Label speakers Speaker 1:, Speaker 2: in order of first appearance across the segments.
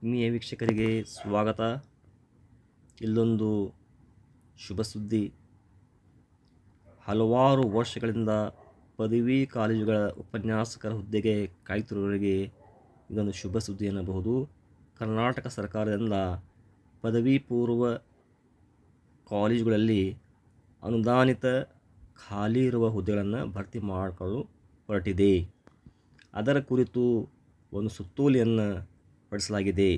Speaker 1: ಆತ್ಮೀಯ ವೀಕ್ಷಕರಿಗೆ ಸ್ವಾಗತ. ಇಲ್ಲೊಂದು ಶುಭ ಸುದ್ದಿ. ಹಲವಾರು ವರ್ಷಗಳಿಂದ ಪದವಿ ಕಾಲೇಜುಗಳ ಉಪನ್ಯಾಸಕರ ಹುದ್ದೆಗೆ ಕಾಯುತ್ತಿರುವವರಿಗೆ ಇದೊಂದು ಶುಭ ಸುದ್ದಿ ಎನ್ನಬಹುದು. ಕರ್ನಾಟಕ ಸರ್ಕಾರದಿಂದ ಪದವಿ ಪೂರ್ವ ಕಾಲೇಜುಗಳಲ್ಲಿ ಅನುದಾನಿತ ಖಾಲಿ ಇರುವ ಹುದ್ದೆಗಳನ್ನು ಭರ್ತಿ ಮಾಡಿಕೊಳ್ಳಲು ಹೊರಟಿದೆ. ಅದರ ಕುರಿತು ಒಂದು ಸುತ್ತೋಲೆಯನ್ನು ಹೊರಡಿಸಲಾಗಿದೆ.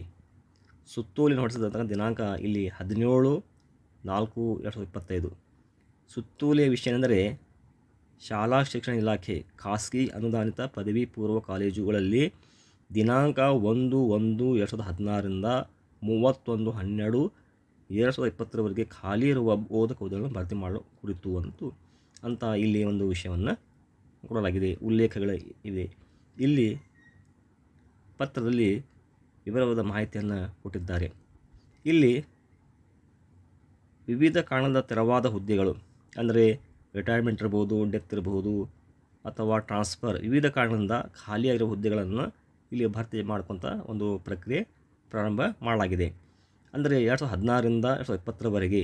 Speaker 1: ಸುತ್ತೋಲೆಯನ್ನು ಹೊರಡಿಸಿದ ದಿನಾಂಕ ಇಲ್ಲಿ 17/4/2025. ಸುತ್ತೋಲೆಯ ವಿಷಯ ಎಂದರೆ, ಶಾಲಾ ಶಿಕ್ಷಣ ಇಲಾಖೆ ಖಾಸಗಿ ಅನುದಾನಿತ ಪದವಿ ಪೂರ್ವ ಕಾಲೇಜುಗಳಲ್ಲಿ ದಿನಾಂಕ 1/1/2016ರಿಂದ 31/12/2020 ಖಾಲಿ ಇರುವ ಬೋಧಕ ಹುದ್ದೆಗಳನ್ನು ಭರ್ತಿ ಮಾಡಲು ಕುರಿತು ಅಂತ ಇಲ್ಲಿ ಒಂದು ವಿಷಯವನ್ನು ಕೊಡಲಾಗಿದೆ. ಉಲ್ಲೇಖಗಳು ಇವೆ. ಇಲ್ಲಿ ಪತ್ರದಲ್ಲಿ ವಿವರವಾದ ಮಾಹಿತಿಯನ್ನು ಕೊಟ್ಟಿದ್ದಾರೆ. ಇಲ್ಲಿ ವಿವಿಧ ಕಾರಣದ ತೆರವಾದ ಹುದ್ದೆಗಳು ಅಂದರೆ ರಿಟೈರ್ಮೆಂಟ್ ಇರ್ಬೋದು, ಡೆತ್ ಇರಬಹುದು ಅಥವಾ ಟ್ರಾನ್ಸ್ಫರ್, ವಿವಿಧ ಕಾರಣದಿಂದ ಖಾಲಿಯಾಗಿರುವ ಹುದ್ದೆಗಳನ್ನು ಇಲ್ಲಿ ಭರ್ತಿ ಮಾಡ್ಕೊತ ಒಂದು ಪ್ರಕ್ರಿಯೆ ಪ್ರಾರಂಭ ಮಾಡಲಾಗಿದೆ. ಅಂದರೆ 2016ರಿಂದ 2020ರವರೆಗೆ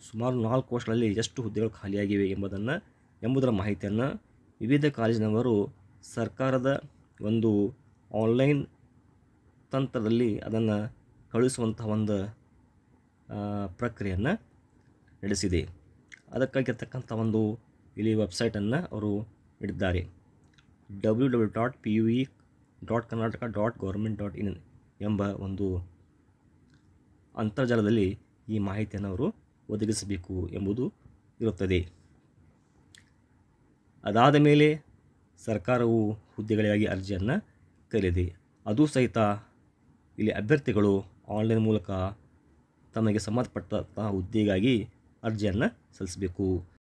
Speaker 1: ಸುಮಾರು 4 ವರ್ಷಗಳಲ್ಲಿ ಎಷ್ಟು ಹುದ್ದೆಗಳು ಖಾಲಿಯಾಗಿವೆ ಎಂಬುದರ ಮಾಹಿತಿಯನ್ನು ವಿವಿಧ ಕಾಲೇಜಿನವರು ಸರ್ಕಾರದ ಒಂದು ಆನ್ಲೈನ್ ತಂತ್ರದಲ್ಲಿ ಅದನ್ನು ಕಳುಹಿಸುವಂತಹ ಒಂದು ಪ್ರಕ್ರಿಯೆಯನ್ನು ನಡೆಸಿದೆ. ಅದಕ್ಕಾಗಿರ್ತಕ್ಕಂಥ ಒಂದು ಇಲ್ಲಿ ವೆಬ್ಸೈಟನ್ನು ಅವರು ನೀಡಿದ್ದಾರೆ. www.pue.karnataka.government.in ಎಂಬ ಒಂದು ಅಂತರ್ಜಾಲದಲ್ಲಿ ಈ ಮಾಹಿತಿಯನ್ನು ಅವರು ಒದಗಿಸಬೇಕು ಎಂಬುದು ಇರುತ್ತದೆ. ಅದಾದ ಮೇಲೆ ಸರ್ಕಾರವು ಹುದ್ದೆಗಳಿಗಾಗಿ ಅರ್ಜಿಯನ್ನು ಕರೆದಿದೆ. ಅದು ಸಹಿತ ಇಲ್ಲಿ ಅಭ್ಯರ್ಥಿಗಳು ಆನ್ಲೈನ್ ಮೂಲಕ ತಮಗೆ ಸಂಬಂಧಪಟ್ಟ ಹುದ್ದೆಗಾಗಿ ಅರ್ಜಿಯನ್ನು ಸಲ್ಲಿಸಬೇಕು.